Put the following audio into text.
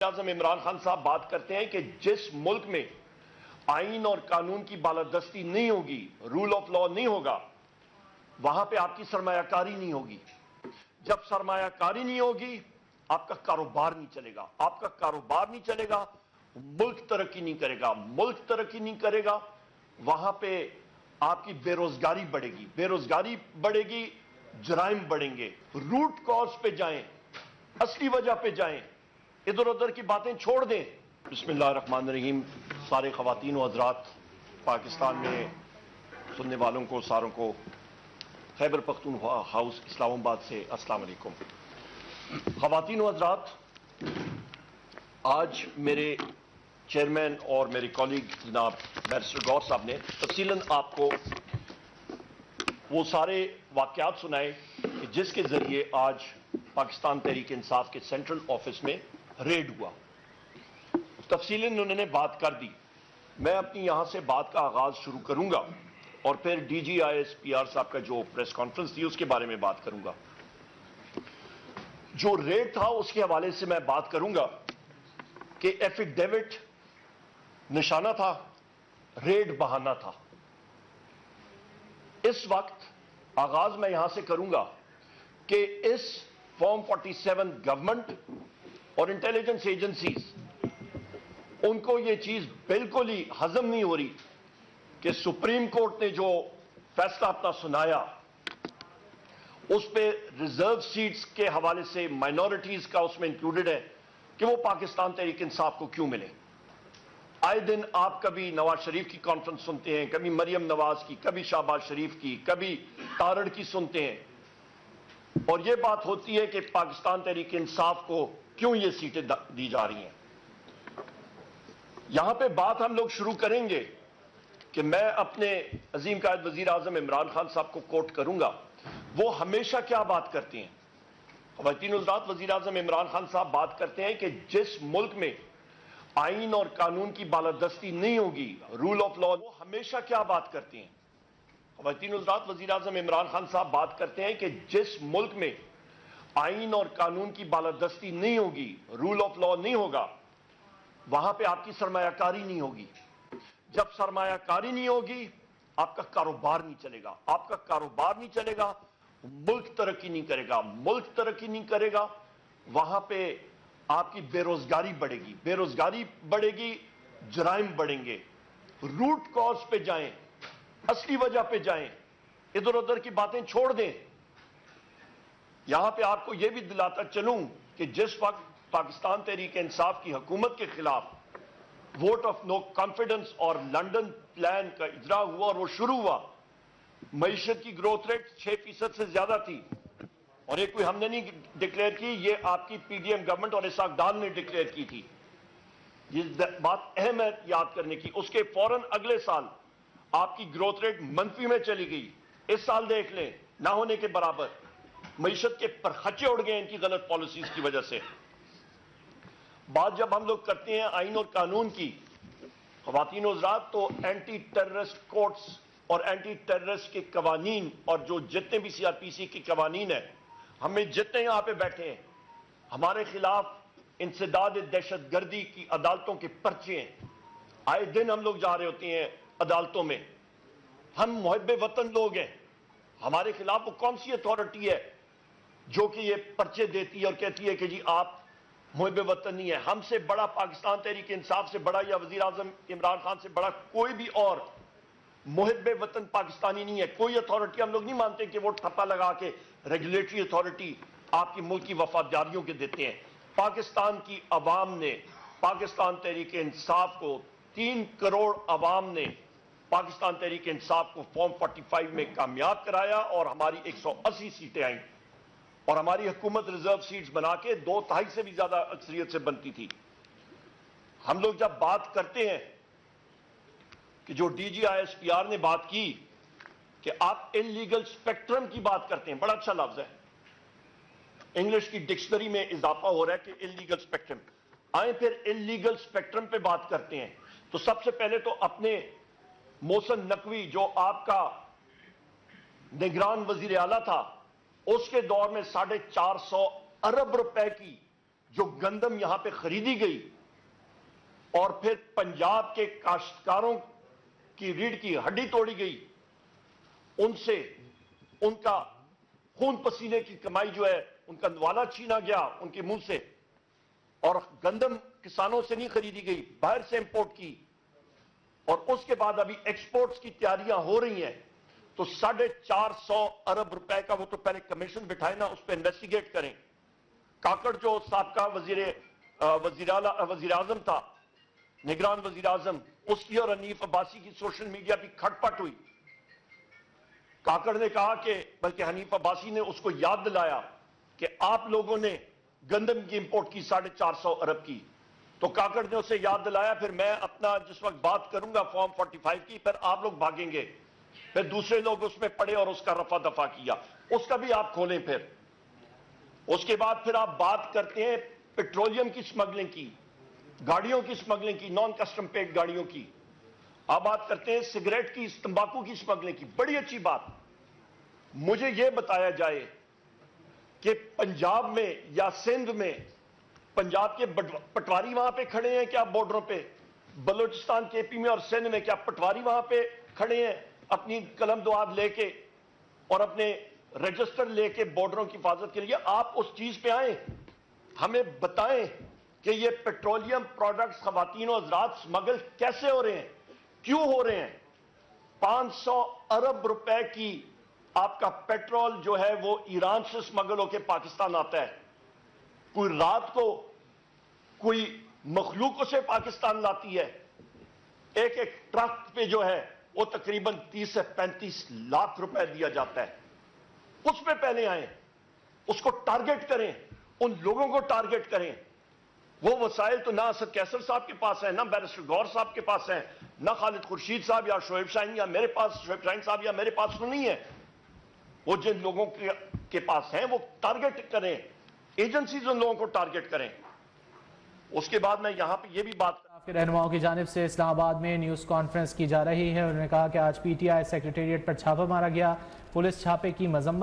आज़म इमरान खान साहब बात करते हैं कि जिस मुल्क में आइन और कानून की बालादस्ती नहीं होगी, रूल ऑफ लॉ नहीं होगा, वहां पे आपकी सरमायाकारी नहीं होगी। जब सरमायाकारी नहीं होगी, आपका कारोबार नहीं चलेगा। आपका कारोबार नहीं चलेगा, मुल्क तरक्की नहीं करेगा। मुल्क तरक्की नहीं करेगा, वहां पे आपकी बेरोजगारी बढ़ेगी। बेरोजगारी बढ़ेगी, जराइम बढ़ेंगे। रूट कॉज पे जाएं, असली वजह पे जाएं, इधर उधर की बातें छोड़ दें। बिस्मिल्लाहिर्रहमानिर्रहीम। सारे ख़वातीन व हज़रात, पाकिस्तान में सुनने वालों को सारों को खैबर पख्तूनख्वा हाउस इस्लामाबाद से अस्सलाम वालेकुम। ख़वातीन व हज़रात, आज मेरे चेयरमैन और मेरे कॉलीग जनाब बैरिस्टर गौर साहब ने तफसीलन आपको वो सारे वाक़यात सुनाए कि जिसके ज़रिए आज पाकिस्तान तहरीक इंसाफ के सेंट्रल ऑफिस में रेड हुआ। तफसीलन उन्होंने बात कर दी। मैं अपनी यहां से बात का आगाज शुरू करूंगा और फिर DGISPR साहब का जो प्रेस कॉन्फ्रेंस थी उसके बारे में बात करूंगा। जो रेड था उसके हवाले से मैं बात करूंगा कि एफिडेविट निशाना था, रेड बहाना था। इस वक्त आगाज मैं यहां से करूंगा कि इस फॉर्म 47 गवर्नमेंट और इंटेलिजेंस एजेंसीज, उनको यह चीज बिल्कुल ही हजम नहीं हो रही कि सुप्रीम कोर्ट ने जो फैसला अपना सुनाया उस पे रिजर्व सीट्स के हवाले से माइनॉरिटीज का उसमें इंक्लूडेड है कि वो पाकिस्तान तहरीक इंसाफ को क्यों मिले। आए दिन आप कभी नवाज शरीफ की कॉन्फ्रेंस सुनते हैं, कभी मरियम नवाज की, कभी शहबाज शरीफ की, कभी तारड़ की सुनते हैं, और यह बात होती है कि पाकिस्तान तहरीक इंसाफ को क्यों ये सीटें दी जा रही हैं। यहां पे बात हम लोग शुरू करेंगे कि मैं अपने अजीम कायद वजीर आजम इमरान खान साहब को कोट करूंगा। वो हमेशा क्या बात करते हैं, ख़वातीन हज़रात, वजीर आजम इमरान खान साहब बात करते हैं कि जिस मुल्क में आइन और कानून की बालादस्ती नहीं होगी, रूल ऑफ लॉ, वो हमेशा क्या बात करते हैं। ख़वातीन हज़रात, वजीर आजम इमरान खान साहब बात करते हैं कि जिस मुल्क में आइन और कानून की बालादस्ती नहीं होगी, रूल ऑफ लॉ नहीं होगा, वहां पे आपकी सरमायाकारी नहीं होगी। जब सरमायाकारी नहीं होगी, आपका कारोबार नहीं चलेगा। आपका कारोबार नहीं चलेगा, मुल्क तरक्की नहीं करेगा। मुल्क तरक्की नहीं करेगा, वहां पे आपकी बेरोजगारी बढ़ेगी। बेरोजगारी बढ़ेगी, जराइम बढ़ेंगे। रूट कॉज पे जाएं, असली वजह पे जाएं, इधर उधर की बातें छोड़ दें। यहां पे आपको यह भी दिलाता चलूं कि जिस वक्त पाकिस्तान तहरीक इंसाफ की हुकूमत के खिलाफ वोट ऑफ नो कॉन्फिडेंस और लंदन प्लान का इजरा हुआ और वो शुरू हुआ, मईशत की ग्रोथ रेट 6% से ज्यादा थी, और ये कोई हमने नहीं डिक्लेयर की, ये आपकी PDM गवर्नमेंट और इसाक डार ने डिक्लेयर की थी। ये बात अहम है याद करने की। उसके फौरन अगले साल आपकी ग्रोथ रेट मंफी में चली गई। इस साल देख लें, ना होने के बराबर। मईशत के परखचे उड़ गए इनकी गलत पॉलिसीज की वजह से। बात जब हम लोग करते हैं आइन और कानून की, ख़वातीन व हज़रात, तो एंटी टेररिस्ट कोर्ट्स और एंटी टेररिस्ट के कवानीन और जो जितने भी CRPC के कवानीन है, हमें जितने यहां पे बैठे हैं, हमारे खिलाफ इंसदाद दहशत गर्दी की अदालतों के पर्चे हैं। आए दिन हम लोग जा रहे होते हैं अदालतों में। हम मुहब्बे वतन लोग हैं, हमारे खिलाफ वो कौन सी अथॉरिटी है जो कि ये पर्चे देती है और कहती है कि जी आप मुहब्बे वतन नहीं है। हमसे बड़ा, पाकिस्तान तहरीक इंसाफ से बड़ा या वजीर आजम इमरान खान से बड़ा कोई भी और मुहब्बे वतन पाकिस्तानी नहीं है। कोई अथॉरिटी हम लोग नहीं मानते कि वो ठप्पा लगा के रेगुलेटरी अथॉरिटी आपकी मुल्क की वफादारियों के देते हैं। पाकिस्तान की अवाम ने, पाकिस्तान तहरीक इंसाफ को, 3 करोड़ अवाम ने पाकिस्तान तहरीक इंसाफ को फॉर्म 45 में कामयाब कराया और हमारी 180 सीटें आई, और हमारी हुकूमत रिजर्व सीट्स बना के 2/3 से भी ज्यादा अक्सरियत से बनती थी। हम लोग जब बात करते हैं कि जो DGISPR ने बात की कि आप इलीगल स्पेक्ट्रम की बात करते हैं, बड़ा अच्छा लफ्ज है, इंग्लिश की डिक्शनरी में इजाफा हो रहा है कि इलीगल स्पेक्ट्रम। आए फिर इलीगल स्पेक्ट्रम पे बात करते हैं, तो सबसे पहले तो अपने मोहसिन नकवी, जो आपका निगरान वजीर आला था, उसके दौर में 450 अरब रुपए की جو گندم یہاں پہ خریدی گئی اور پھر پنجاب کے کاشتکاروں کی ریڑھ کی ہڈی توڑی گئی، ان سے ان کا خون پسینے کی کمائی جو ہے ان کا نوالا چھینا گیا ان کے منہ سے، اور گندم کسانوں سے نہیں خریدی گئی، باہر سے امپورٹ کی، اور اس کے بعد ابھی ایکسپورٹس کی تیاریاں ہو رہی ہیں، تو 450 ارب روپے کا وہ تو پہلے کمیشن بٹھائے نا، اس پہ انویسٹیگیٹ کریں۔ کاکڑ جو سابقہ وزیر اعظم تھا، نگران وزیر اعظم، اس کی اور حنیف عباسی کی سوشل میڈیا پہ کھٹ پٹ ہوئی۔ کاکڑ نے کہا کہ بلکہ حنیف عباسی نے اس کو یاد دلایا کہ آپ لوگوں نے گندم کی امپورٹ کی 450 ارب کی، تو کاکڑ نے اسے یاد دلایا پھر میں اپنا جس وقت بات کروں گا فارم 45 کی، پھر آپ لوگ بھاگیں گے، پھر دوسرے لوگ اس میں پڑے اور اس کا رفع دفع کیا، اس کا بھی آپ کھولیں۔ پھر اس کے بعد پھر آپ بات کرتے ہیں پیٹرولیم کی سمگلنگ کی، گاڑیوں کی سمگلنگ کی، نان کسٹم پیڈ گاڑیوں کی، آپ بات کرتے ہیں سگریٹ کی، تمباکو کی سمگلنگ کی۔ بڑی اچھی بات، مجھے یہ بتایا جائے کہ پنجاب میں یا سندھ میں، پنجاب کے پٹواری وہاں پہ کھڑے ہیں کیا بارڈروں پہ؟ بلوچستان کے پی میں اور سندھ میں کیا پٹواری وہاں پہ کھڑے ہیں اپنی قلم دواد لے کے اور اپنے رجسٹر لے کے بارڈروں کی حفاظت کے لیے؟ آپ اس چیز پہ آئیں، ہمیں بتائیں کہ یہ پیٹرولیم پروڈکٹس خواتین و حضرات سمگل کیسے ہو رہے ہیں، کیوں ہو رہے ہیں؟ 500 ارب روپے کی آپ کا پیٹرول جو ہے وہ ایران سے سمگل ہو کے پاکستان آتا ہے، کوئی رات کو کوئی مخلوق اسے پاکستان لاتی ہے، ایک ایک ٹرک پہ جو ہے وہ تقریباً 30 سے 35 لاکھ روپے دیا جاتا ہے۔ اس پہ پہلے آئیں، اس کو ٹارگٹ کریں، ان لوگوں کو ٹارگٹ کریں۔ وہ وسائل تو نہ اسد کیسر صاحب کے پاس ہیں، نہ بیرسٹر غور صاحب کے پاس ہیں، نہ خالد خورشید صاحب یا شعیب شاہین یا میرے پاس، شعیب شاہین صاحب یا میرے پاس تو نہیں ہے۔ وہ جن لوگوں کے پاس ہیں وہ ٹارگٹ کریں، ایجنسیز ان لوگوں کو ٹارگٹ کریں۔ اس کے بعد میں یہاں پہ یہ بھی بات کے رہنماؤں کی جانب سے اسلام آباد میں نیوز کانفرنس کی جا رہی ہے۔ انہوں نے کہا کہ آج پی ٹی آئی سیکریٹریٹ پر چھاپہ مارا گیا، پولیس چھاپے کی مذمت